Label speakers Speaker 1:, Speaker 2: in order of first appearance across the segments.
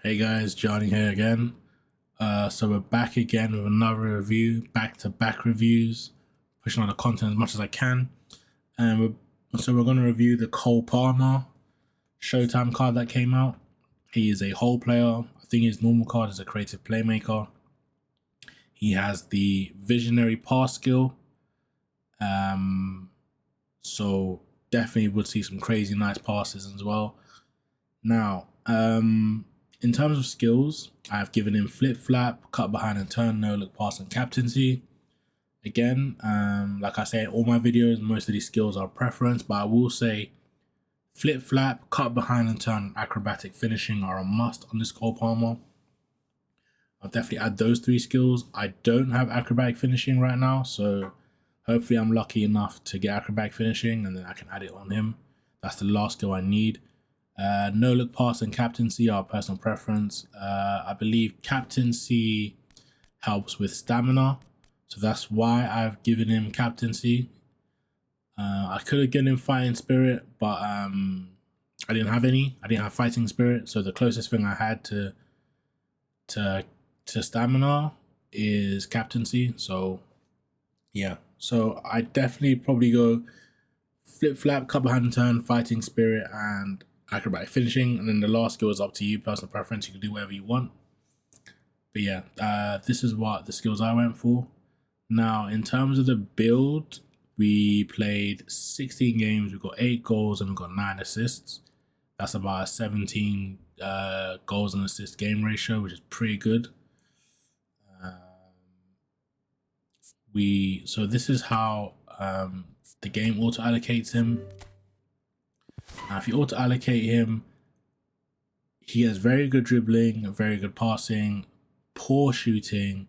Speaker 1: Hey guys, Johnny here again. So we're back again with another review, back-to-back reviews, pushing on the content as much as I can. And we're going to review the Cole Palmer ShowTime card that came out. He is a whole player. I think his normal card is a creative playmaker. He has the visionary pass skill. So definitely would see some crazy nice passes as well. Now, in terms of skills, I've given him flip flap, cut behind and turn, no look pass, and captaincy. Again, like I say in all my videos, most of these skills are preference, but I will say flip flap, cut behind and turn, acrobatic finishing are a must on this Cole Palmer. I'll definitely add those three skills. I don't have acrobatic finishing right now, so hopefully I'm lucky enough to get acrobatic finishing and then I can add it on him. That's the last skill I need. No look pass and captaincy are personal preference. I believe captaincy helps with stamina, so that's why I've given him captaincy. I could have given him fighting spirit, but I didn't have any. I didn't have fighting spirit, so the closest thing I had to stamina is captaincy. So yeah, so I definitely probably go flip flap, cut behind and turn, fighting spirit, and acrobatic finishing, and then the last skill is up to you, personal preference. You can do whatever you want. But yeah, this is what the skills I went for. Now, in terms of the build, we played 16 games. We got 8 goals and we got 9 assists. That's about a 17 goals and assist game ratio, which is pretty good. So this is how the game auto allocates him. Now, if you auto allocate him, he has very good dribbling, very good passing, poor shooting,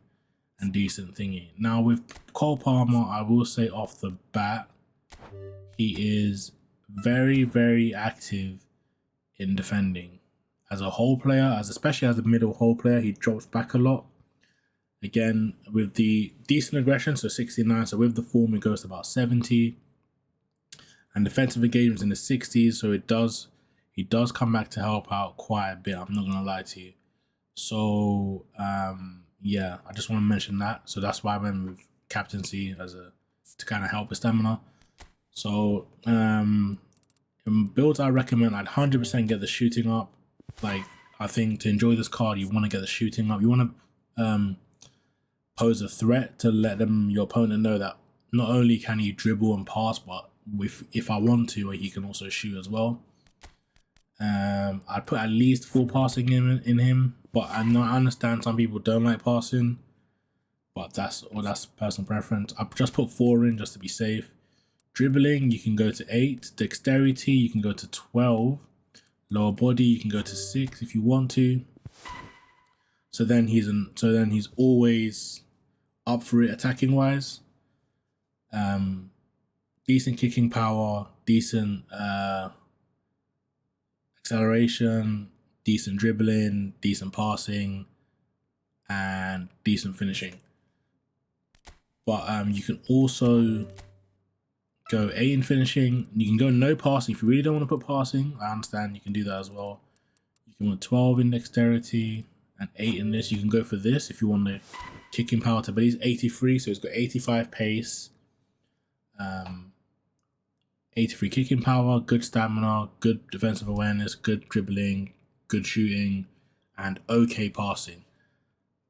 Speaker 1: and decent thingy. Now with Cole Palmer, I will say off the bat, he is very, very active in defending. As a whole player, especially as a middle whole player, he drops back a lot. Again, with the decent aggression, so 69, so with the form it goes to about 70. And defensive engagement in the 60s, so he does come back to help out quite a bit, I'm not gonna lie to you. So yeah, I just want to mention that. So that's why I went with captaincy to kind of help with stamina. So in builds I recommend, I'd 100% get the shooting up. Like, I think to enjoy this card, you want to get the shooting up. You want to pose a threat to let your opponent know that not only can he dribble and pass, but if I want to, he can also shoot as well. I'd put at least 4 passing in him, but I understand some people don't like passing, but that's personal preference. I've just put 4 in just to be safe. Dribbling, you can go to 8. Dexterity, you can go to 12. Lower body, you can go to 6 if you want to. So then he's always up for it attacking wise. Decent kicking power, decent acceleration, decent dribbling, decent passing, and decent finishing. But you can also go 8 in finishing. You can go no passing if you really don't want to put passing. I understand, you can do that as well. You can put 12 in dexterity and 8 in this. You can go for this if you want the kicking power to, but he's 83, so he's got 85 pace. 83 kicking power, good stamina, good defensive awareness, good dribbling, good shooting, and okay passing.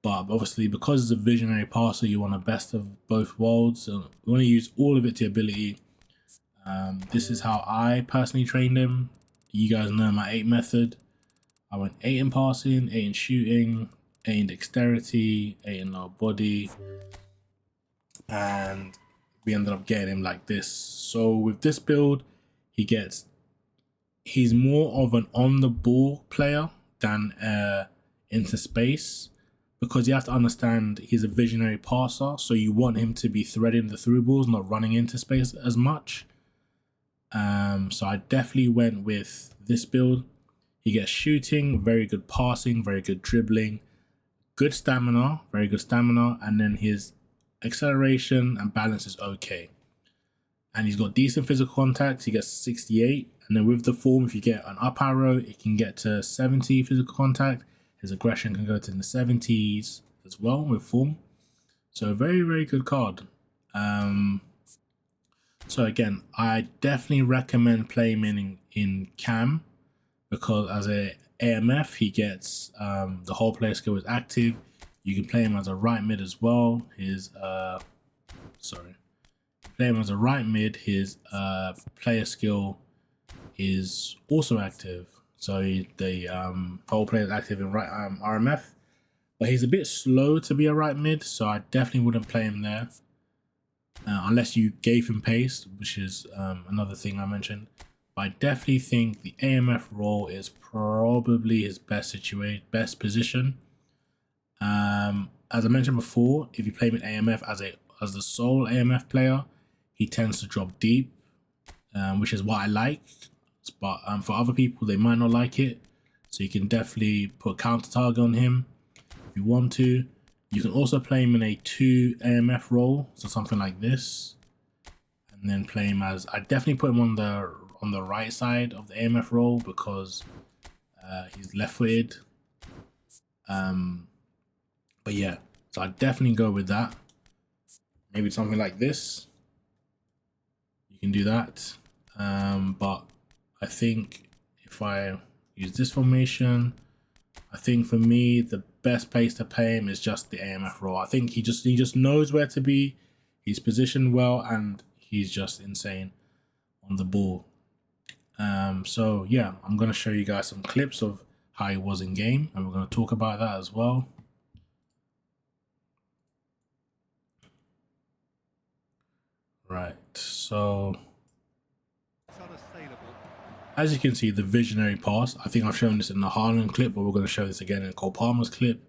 Speaker 1: But obviously, because it's a visionary passer, you want the best of both worlds. So we want to use all of it to ability. This is how I personally trained him. You guys know my 8 method. I went 8 in passing, 8 in shooting, 8 in dexterity, 8 in lower body, and we ended up getting him like this. So with this build, he's more of an on the ball player than into space, because you have to understand he's a visionary passer, so you want him to be threading the through balls, not running into space as much. So I definitely went with this build. He gets shooting, very good passing, very good dribbling, good stamina, very good stamina, and then his acceleration and balance is okay. And he's got decent physical contact. He gets 68, and then with the form, if you get an up arrow, it can get to 70 physical contact. His aggression can go to the 70s as well with form. So very, very good card. So again, I definitely recommend playing him in Cam, because as a AMF, he gets the whole player skill is active. You can play him as a right mid as well. His play him as a right mid. His player skill is also active. So the whole player is active in right RMF, but he's a bit slow to be a right mid, so I definitely wouldn't play him there unless you gave him pace, which is another thing I mentioned. But I definitely think the AMF role is probably his best position. As I mentioned before, if you play him in AMF as the sole AMF player, he tends to drop deep, which is what I like. But for other people, they might not like it. So you can definitely put counter target on him if you want to. You can also play him in a 2 AMF role, so something like this, and then play him as. I definitely put him on the right side of the AMF role because he's left-footed. But yeah, so I definitely go with that. Maybe something like this. You can do that, but I think if I use this formation, I think for me the best place to play him is just the AMF role. I think he just knows where to be. He's positioned well and he's just insane on the ball. So yeah, I'm gonna show you guys some clips of how he was in game, and we're gonna talk about that as well. Right, so as you can see, the visionary pass, I think I've shown this in the Haaland clip, but we're going to show this again in Cole Palmer's clip.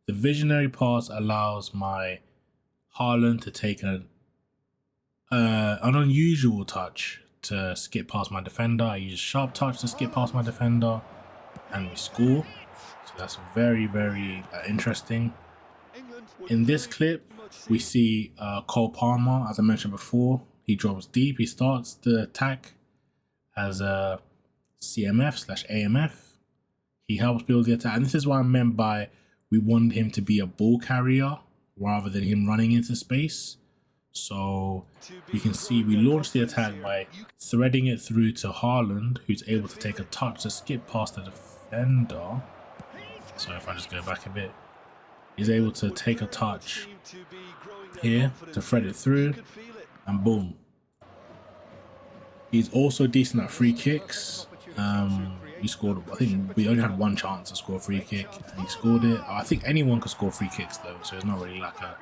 Speaker 1: The visionary pass allows my Haaland to take an unusual touch to skip past my defender. I use sharp touch to skip past my defender, and we score. So that's very, very interesting. In this clip, we see Cole Palmer, as I mentioned before. He drops deep. He starts the attack as a CMF/AMF. He helps build the attack, and this is what I meant by we wanted him to be a ball carrier rather than him running into space. So you can see we launched the attack by threading it through to Haaland, who's able to take a touch to skip past the defender. So if I just go back a bit, he's able to take a touch here to thread it through, and boom. He's also decent at free kicks. He scored, I think we only had one chance to score a free kick and he scored it. I think anyone could score free kicks though, so it's not really like a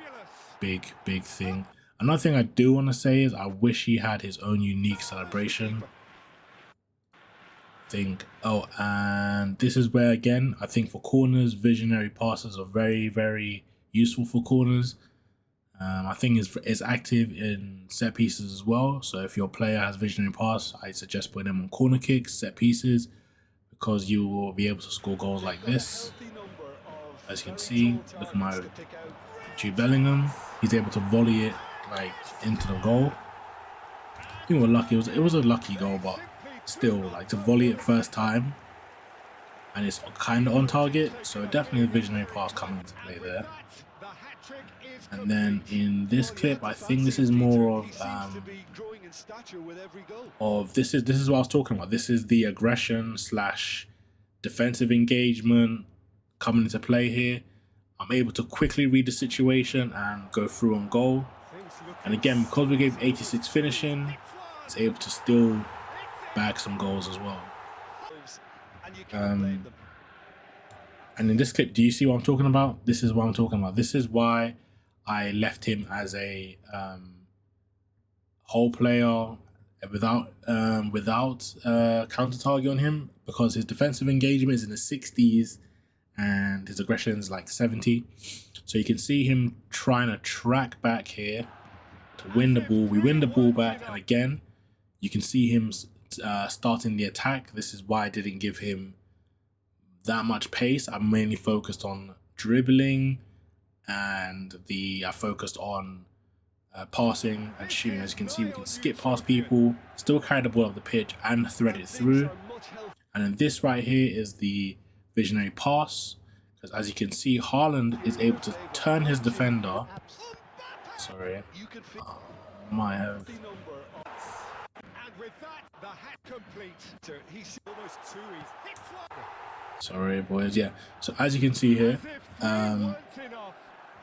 Speaker 1: big thing. Another thing I do want to say is I wish he had his own unique celebration. And this is where, again, I think for corners, visionary passes are very, very useful for corners. I think it's active in set pieces as well. So if your player has visionary pass, I suggest putting them on corner kicks, set pieces, because you will be able to score goals like this. As you can see, look at my Jude Bellingham. He's able to volley it like into the goal. I think we're lucky. It was a lucky goal, but still, like, to volley it first time, and it's kind of on target. So definitely a visionary pass coming into play there. And then in this clip, I think this is more of this is what I was talking about. This is the aggression / defensive engagement coming into play here. I'm able to quickly read the situation and go through on goal. And again, because we gave 86 finishing, it's able to still bag some goals as well. And in this clip, do you see what I'm talking about? This is what I'm talking about. This is why I left him as a whole player without counter target on him, because his defensive engagement is in the 60s and his aggression is like 70. So you can see him trying to track back here to win the ball. We win the ball back, and again, you can see him starting the attack. This is why I didn't give him that much pace. I mainly focused on dribbling, and I focused on passing and shooting. As you can see, we can skip past people, still carry the ball up the pitch and thread it through. And then this right here is the visionary pass. because as you can see, Haaland is able to turn his defender. Sorry, might have. Sorry, boys. Yeah. So as you can see here, we're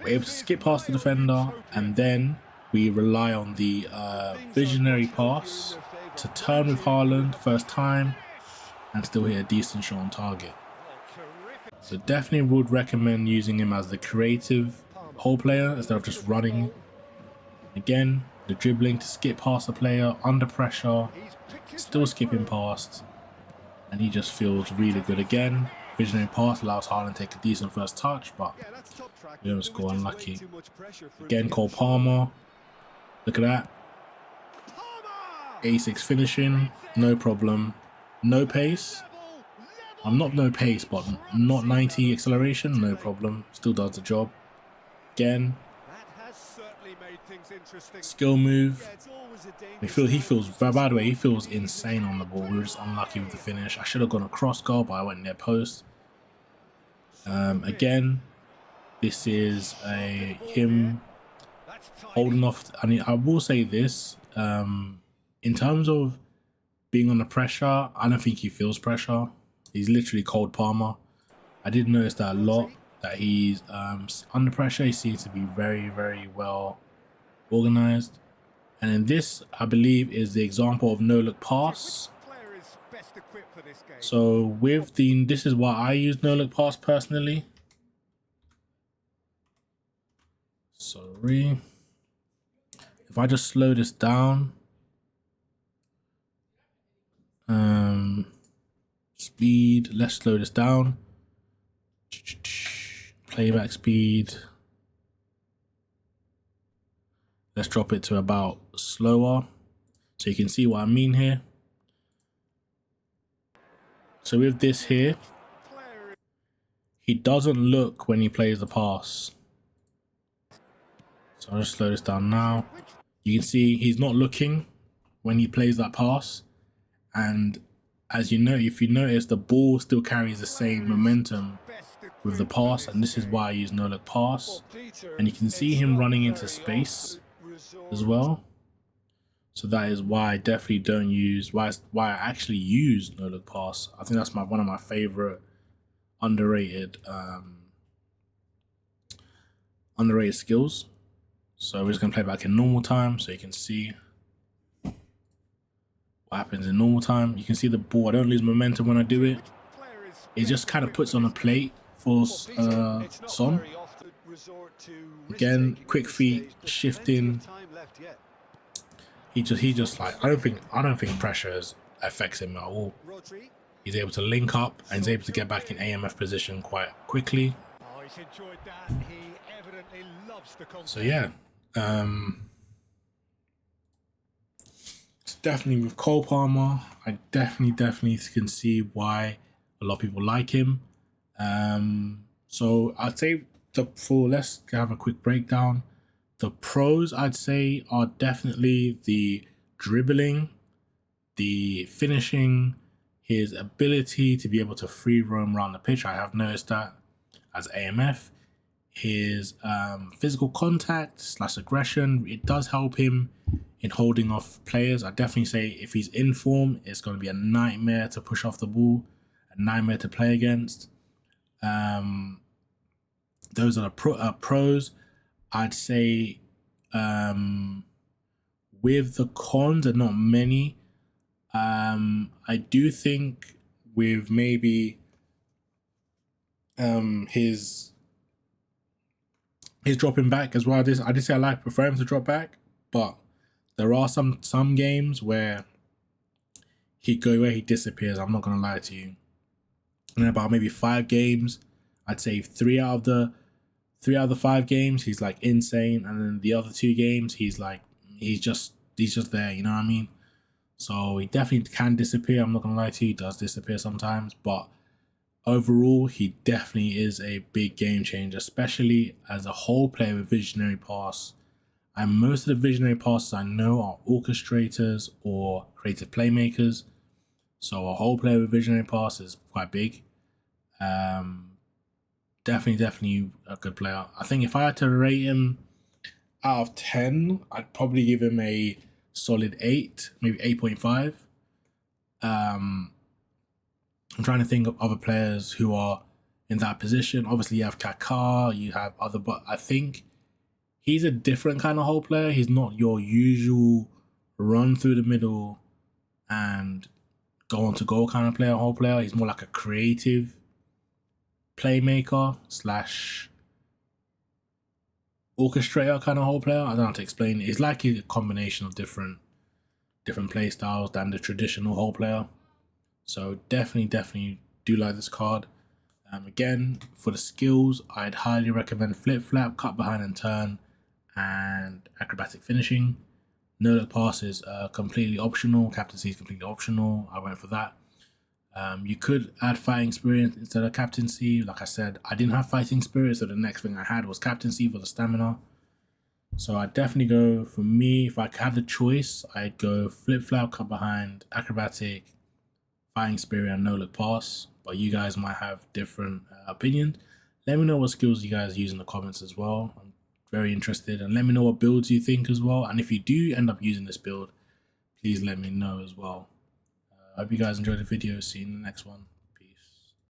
Speaker 1: able to skip past the defender, and then we rely on the visionary pass to turn with Haaland first time and still hit a decent shot on target. So definitely would recommend using him as the creative hole player instead of just running. Again, the dribbling to skip past the player under pressure, still skipping past, and he just feels really good again. Visionary pass allows Haaland to take a decent first touch, but we don't score, unlucky. Again, Cole Palmer, look at that. A6 finishing, no problem. No pace. I'm not no pace, but not 90 acceleration, no problem. Still does the job. Again, skill move. He feels, by the way, he feels insane on the ball. We were just unlucky with the finish. I should have gone a cross goal, but I went near post. Again, this is him holding off. I mean, I will say this, in terms of being under pressure, I don't think he feels pressure. He's literally cold Palmer. I did notice that a lot, that he's under pressure. He seems to be very, very well organized. And then this, I believe, is the example of no-look pass. So with this is why I use no-look pass personally. Sorry. If I just slow this down. Speed, let's slow this down. Playback speed. Let's drop it to about slower, so you can see what I mean here. So with this here, he doesn't look when he plays the pass. So I'll just slow this down now. You can see he's not looking when he plays that pass. And as you know, if you notice, the ball still carries the same momentum with the pass, and this is why I use no-look pass. And you can see him running into space as well. So that is why I definitely don't use, why I actually use no-look pass. I think that's one of my favorite underrated skills. So we're just gonna play back in normal time so you can see what happens in normal time. You can see the ball, I don't lose momentum when I do it. It just kind of puts on a plate for Son. Again, quick feet, shifting. He just like, I don't think pressure affects him at all. He's able to link up and he's able to get back in AMF position quite quickly. So yeah, definitely with Cole Palmer, I definitely can see why a lot of people like him. So I'd say let's have a quick breakdown. The pros, I'd say, are definitely the dribbling, the finishing, his ability to be able to free roam around the pitch. I have noticed that as AMF. His physical contact / aggression, it does help him in holding off players. I definitely say if he's in form, it's going to be a nightmare to push off the ball, a nightmare to play against. Those are the pros. I'd say with the cons, and not many, I do think with maybe his dropping back as well. I did say I prefer him to drop back, but there are some games where he disappears. I'm not gonna lie to you. And about maybe 5 games, I'd say 3 out of the 5 games he's like insane, and then the other 2 games he's just there. You know what I mean? So he definitely can disappear. I'm not gonna lie to you, he does disappear sometimes, but overall, he definitely is a big game changer, especially as a whole player with visionary pass. And most of the visionary passes I know are orchestrators or creative playmakers. So a whole player with visionary pass is quite big. Definitely a good player. I think if I had to rate him out of 10, I'd probably give him a solid 8, maybe 8.5. I'm trying to think of other players who are in that position. Obviously, you have Kaká, you have other, but I think he's a different kind of whole player. He's not your usual run through the middle and go on to goal kind of player, whole player. He's more like a creative playmaker slash orchestrator kind of whole player. I don't know how to explain it. It's like a combination of different play styles than the traditional whole player. So definitely do like this card. Again, for the skills, I'd highly recommend flip flap, cut behind and turn, and acrobatic finishing. No look pass is completely optional. Captaincy is completely optional. I went for that. You could add fighting spirit instead of captaincy. Like I said, I didn't have fighting spirit, so the next thing I had was captaincy for the stamina. So I'd definitely go, for me, if I had the choice, I'd go flip flap, cut behind, acrobatic, fighting spirit, and no look pass. But you guys might have different opinions. Let me know what skills you guys use in the comments as well. I'm very interested, and let me know what builds you think as well. And if you do end up using this build, please let me know as well. I hope you guys enjoyed the video. See you in the next one.